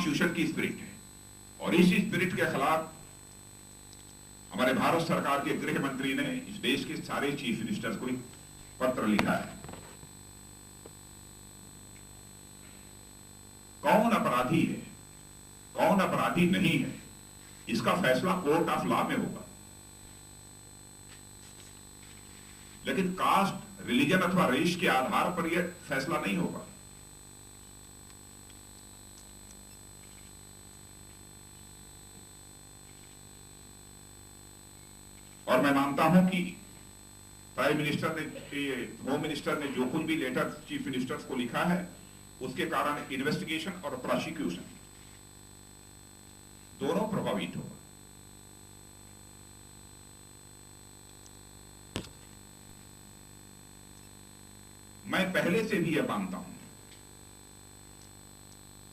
Constitution की spirit है। और इस स्पिरिट के खिलाफ हमारे भारत सरकार के गृह मंत्री ने इस देश के सारे चीफ मिनिस्टर्स को एक पत्र लिखा है। कौन अपराधी है, कौन अपराधी नहीं है, इसका फैसला कोर्ट ऑफ लॉ में होगा, लेकिन कास्ट, रिलीजन अथवा रेस के आधार पर यह फैसला नहीं होगा। और मैं मानता हूं कि प्राइम मिनिस्टर ने, होम मिनिस्टर ने जो कुछ भी लेटर चीफ मिनिस्टर्स को लिखा है, उसके कारण इन्वेस्टिगेशन और प्रोसिक्यूशन दोनों प्रभावित होगा। मैं पहले से भी यह मानता हूं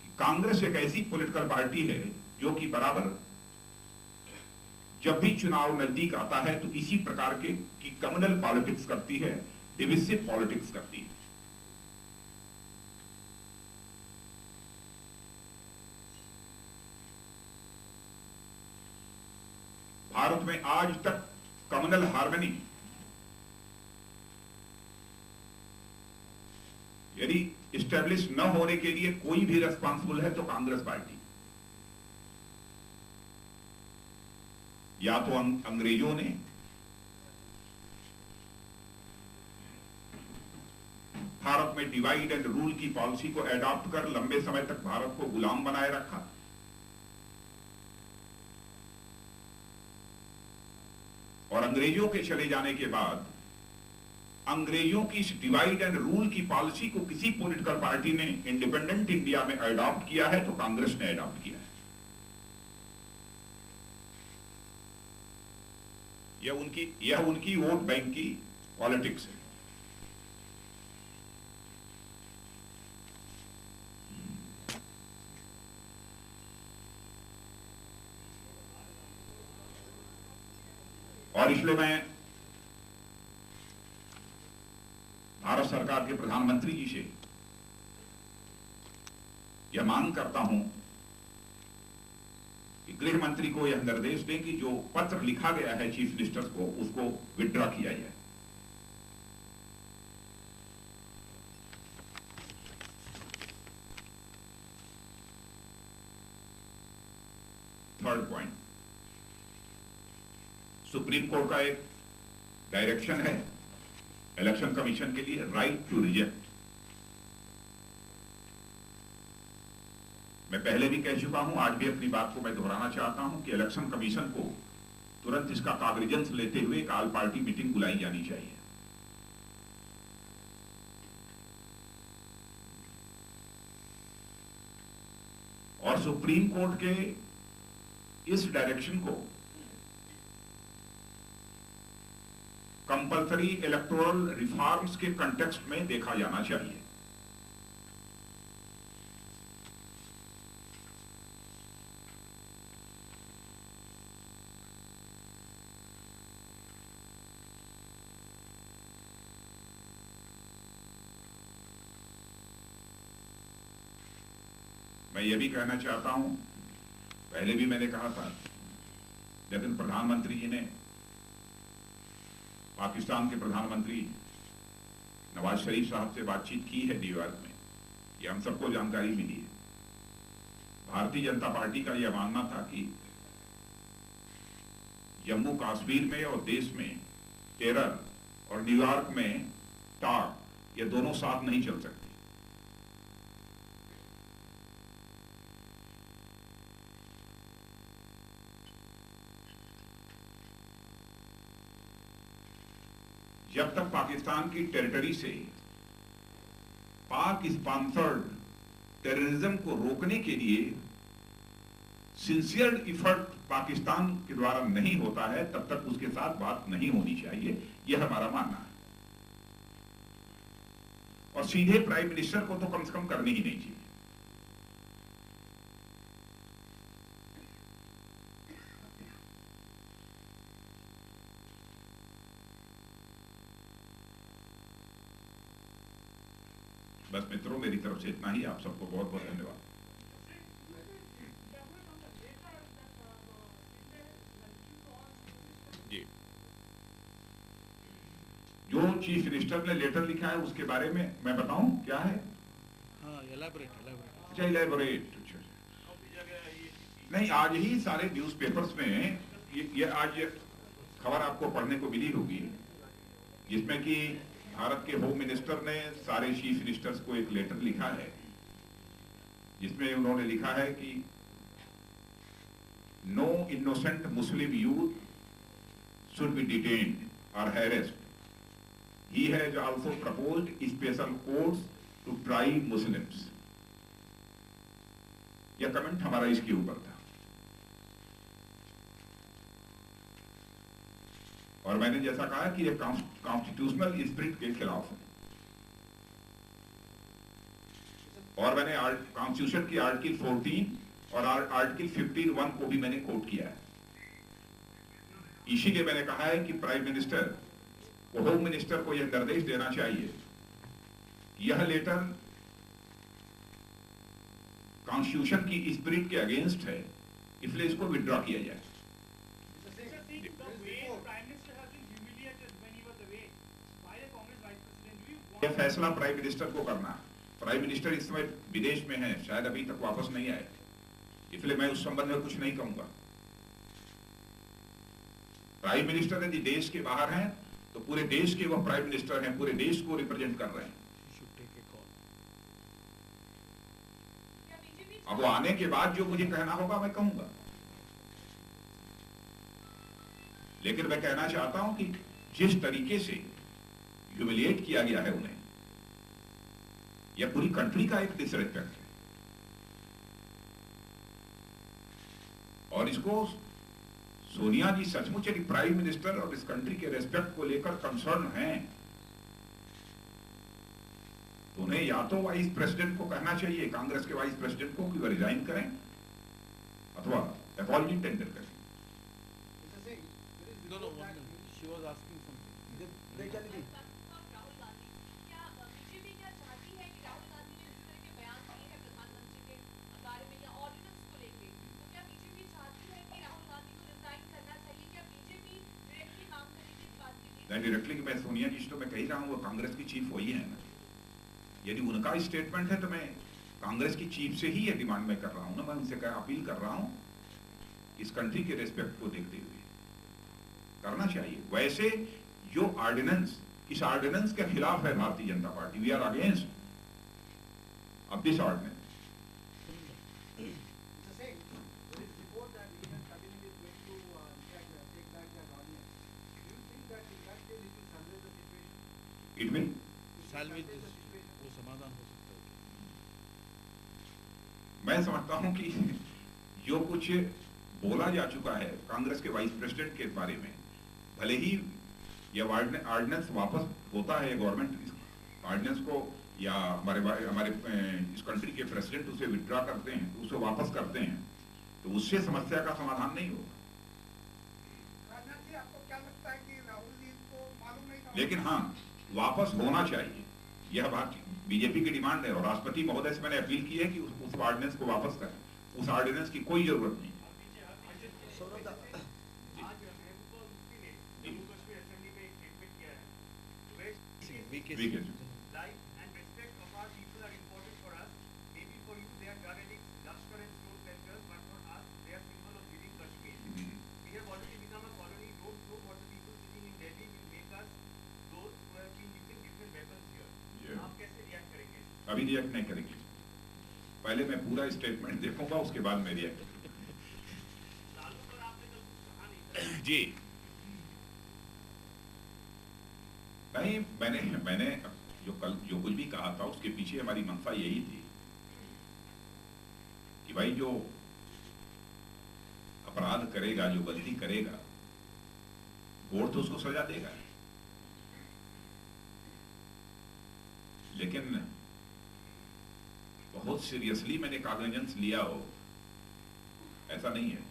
कि कांग्रेस एक ऐसी पॉलिटिकल पार्टी है जो कि बराबर जब भी चुनाव नजदीक आता है तो इसी प्रकार के की कम्युनल पॉलिटिक्स करती है, डिविसिव पॉलिटिक्स करती है। भारत में आज तक कम्युनल हार्मनी यदि इस्टेब्लिश न होने के लिए कोई भी रेस्पॉन्सिबल है तो कांग्रेस पार्टी। या तो अंग्रेजों ने भारत में डिवाइड एंड रूल की पॉलिसी को एडॉप्ट कर लंबे समय तक भारत को गुलाम बनाए रखा, और अंग्रेजों के चले जाने के बाद अंग्रेजों की इस डिवाइड एंड रूल की पॉलिसी को किसी पॉलिटिकल पार्टी ने इंडिपेंडेंट इंडिया में एडॉप्ट किया है तो कांग्रेस ने एडॉप्ट किया है। यह उनकी वोट बैंक की पॉलिटिक्स है। और इसलिए मैं भारत सरकार के प्रधानमंत्री जी से यह मांग करता हूं कि गृह मंत्री को यह निर्देश दें कि जो पत्र लिखा गया है चीफ मिनिस्टर्स को, उसको विड्रॉ किया जाए। थर्ड पॉइंट, सुप्रीम कोर्ट का एक डायरेक्शन है इलेक्शन कमीशन के लिए, राइट टू रिजेक्ट। मैं पहले भी कह चुका हूं, आज भी अपनी बात को मैं दोहराना चाहता हूं कि इलेक्शन कमीशन को तुरंत इसका काग्निजेंस लेते हुए एक ऑल पार्टी मीटिंग बुलाई जानी चाहिए। और सुप्रीम कोर्ट के इस डायरेक्शन को कंपल्सरी इलेक्टोरल रिफॉर्म्स के कंटेक्स्ट में देखा जाना चाहिए। मैं ये भी कहना चाहता हूं, पहले भी मैंने कहा था, लेकिन प्रधानमंत्री जी ने पाकिस्तान के प्रधानमंत्री नवाज शरीफ साहब से बातचीत की है न्यूयॉर्क में, ये हम सबको जानकारी मिली है। भारतीय जनता पार्टी का यह मानना था कि जम्मू कश्मीर में और देश में टेरर और न्यूयॉर्क में टॉक, ये दोनों साथ नहीं चल सकते। जब तक पाकिस्तान की टेरिटरी से पाक स्पॉन्सर्ड टेररिज्म को रोकने के लिए सिंसियर इफर्ट पाकिस्तान के द्वारा नहीं होता है, तब तक उसके साथ बात नहीं होनी चाहिए, यह हमारा मानना है। और सीधे प्राइम मिनिस्टर को तो कम से कम करनी ही नहीं चाहिए। बस मित्रों, मेरी तरफ से इतना ही। आप सबको बहुत बहुत धन्यवाद। जी। जो चीफ मिनिस्टर ने लेटर लिखा है उसके बारे में मैं बताऊं क्या है? हाँ, एलैबोरेट। अच्छा, इलेबोरेट। अच्छा, नहीं, आज ही सारे न्यूज़पेपर्स में ये आज खबर आपको पढ़ने को मिली होगी, जिसमें कि भारत के होम मिनिस्टर ने सारे चीफ मिनिस्टर्स को एक लेटर लिखा है, जिसमें उन्होंने लिखा है कि no innocent Muslim youth should be detained और harassed. He has also proposed special courts to tribe Muslims. यह कमेंट हमारा इसके ऊपर था, और मैंने जैसा कहा कि यह कॉन्स्टिट्यूशनल स्पिरिट के खिलाफ है, और मैंने कॉन्स्टिट्यूशन की आर्टिकल 14 और आर्टिकल 15(1) को भी मैंने कोट किया है. इसीलिए मैंने कहा है कि प्राइम मिनिस्टर होम मिनिस्टर को यह निर्देश देना चाहिए कि यह लेटर कॉन्स्टिट्यूशन की स्पिरिट के अगेंस्ट है, इसलिए इसको विड्रॉ किया जाए. यह फैसला प्राइम मिनिस्टर को करना है. प्राइम मिनिस्टर इस समय विदेश में है, शायद अभी तक वापस नहीं आए, इसलिए मैं उस संबंध में कुछ नहीं कहूंगा. प्राइम मिनिस्टर यदि देश के बाहर हैं तो पूरे देश के वह प्राइम मिनिस्टर हैं, पूरे देश को रिप्रेजेंट कर रहे हैं. अब वो आने के बाद जो मुझे कहना होगा मैं कहूंगा, लेकिन मैं कहना चाहता हूं कि जिस तरीके से ह्यूमिलिएट किया गया है उन्हें, यह पूरी कंट्री का एक डिसरेस्पेक्ट है, और इसको सोनिया जी सचमुच एक प्राइम मिनिस्टर और इस कंट्री के रेस्पेक्ट को लेकर कंसर्न हैं, तो उन्हें या तो वाइस प्रेसिडेंट को कहना चाहिए, कांग्रेस के वाइस प्रेसिडेंट को, कि वो रिजाइन करें अथवा अपॉलजी टेंडर करें. डायरेक्टली मैं सोनिया जी तो मैं कह रहा हूं, वो कांग्रेस की चीफ वही है ना. यदि उनका स्टेटमेंट है तो मैं कांग्रेस की चीफ से ही ये डिमांड मैं कर रहा हूं ना, मैं उनसे अपील कर रहा हूं, इस कंट्री के रेस्पेक्ट को देखते हुए करना चाहिए. वैसे जो ऑर्डिनेंस, इस ऑर्डिनेंस के खिलाफ है Bharatiya Janata Party. We are against of this ordinance. It mean वो समाधान हो सकता है. मैं समझता हूं कि जो कुछ बोला जा चुका है कांग्रेस के वाइस प्रेसिडेंट के बारे में, भले ही यह ऑर्डिनेंस वापस होता है, गवर्नमेंट ऑर्डिनेंस को या हमारे इस कंट्री के प्रेसिडेंट उसे विड्रॉ करते हैं, तो उसे वापस करते हैं, तो उससे समस्या का समाधान नहीं होगा. लेकिन हाँ, वापस होना चाहिए, यह बात बीजेपी की डिमांड है, और राष्ट्रपति महोदय से मैंने अपील की है कि उस ऑर्डिनेंस को वापस करें. उस ऑर्डिनेंस की कोई जरूरत नहीं. अभी रिएक्ट नहीं करेंगे, पहले मैं पूरा स्टेटमेंट देखूंगा, उसके बाद मैं रिएक्ट जी. नहीं, मैंने जो कुछ भी कहा था उसके पीछे हमारी मंशा यही थी कि भाई जो अपराध करेगा, जो गलती करेगा, कोर्ट तो उसको सजा देगा, लेकिन बहुत सीरियसली मैंने कॉग्निजेंस लिया हो, ऐसा नहीं है.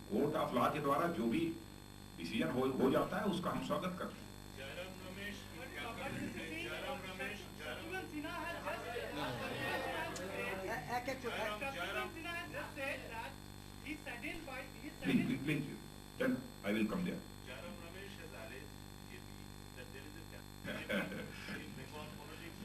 कोर्ट ऑफ लॉ के द्वारा जो भी डिसीजन हो जाता है उसका हम स्वागत करते हैं. Please, then I will come there. Jairam Ramesh has alleged that there is a in Bengal politics.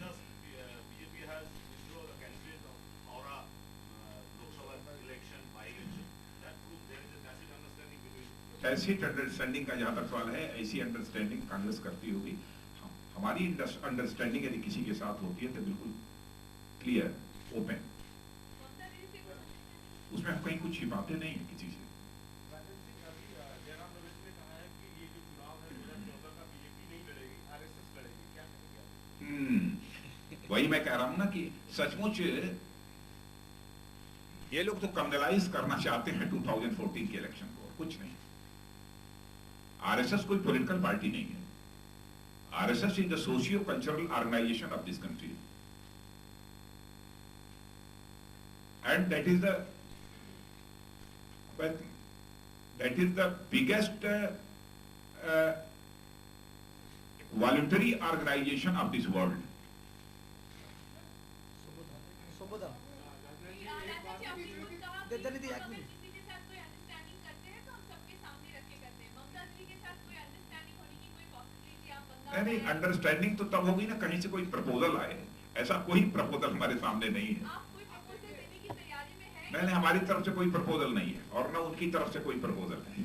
Thus, BJP has withdrawn the candidate of Howrah Lok Sabha election, by-election. That proves there is a tacit understanding between. Tacit understanding का जहां तक सवाल है, ऐसी understanding Congress करती होगी। हमारी understanding यदि किसी के साथ होती है तो बिल्कुल क्लियर, ओपन, उसमें हम कहीं कुछ छिपाते नहीं है किसी से। जयराम रमेश ने कहा है कि ये जो चुनाव है 2014 का बीजेपी नहीं लड़ेगी, आरएसएस लड़ेगी, क्या कहेंगे? वही मैं कह रहा हूं ना कि सचमुच ये लोग तो कम्युनलाइज करना चाहते हैं 2014 के इलेक्शन को, कुछ नहीं। आरएसएस कोई पॉलिटिकल पार्टी नहीं है। RSS is the socio cultural organisation of this country, and that is the biggest voluntary organization of this world. नहीं, अंडरस्टैंडिंग तो तब होगी ना कहीं से कोई प्रपोजल आए। ऐसा कोई प्रपोजल हमारे सामने नहीं है। नहीं, हमारी तरफ से कोई प्रपोजल नहीं है और ना उनकी तरफ से कोई प्रपोजल है।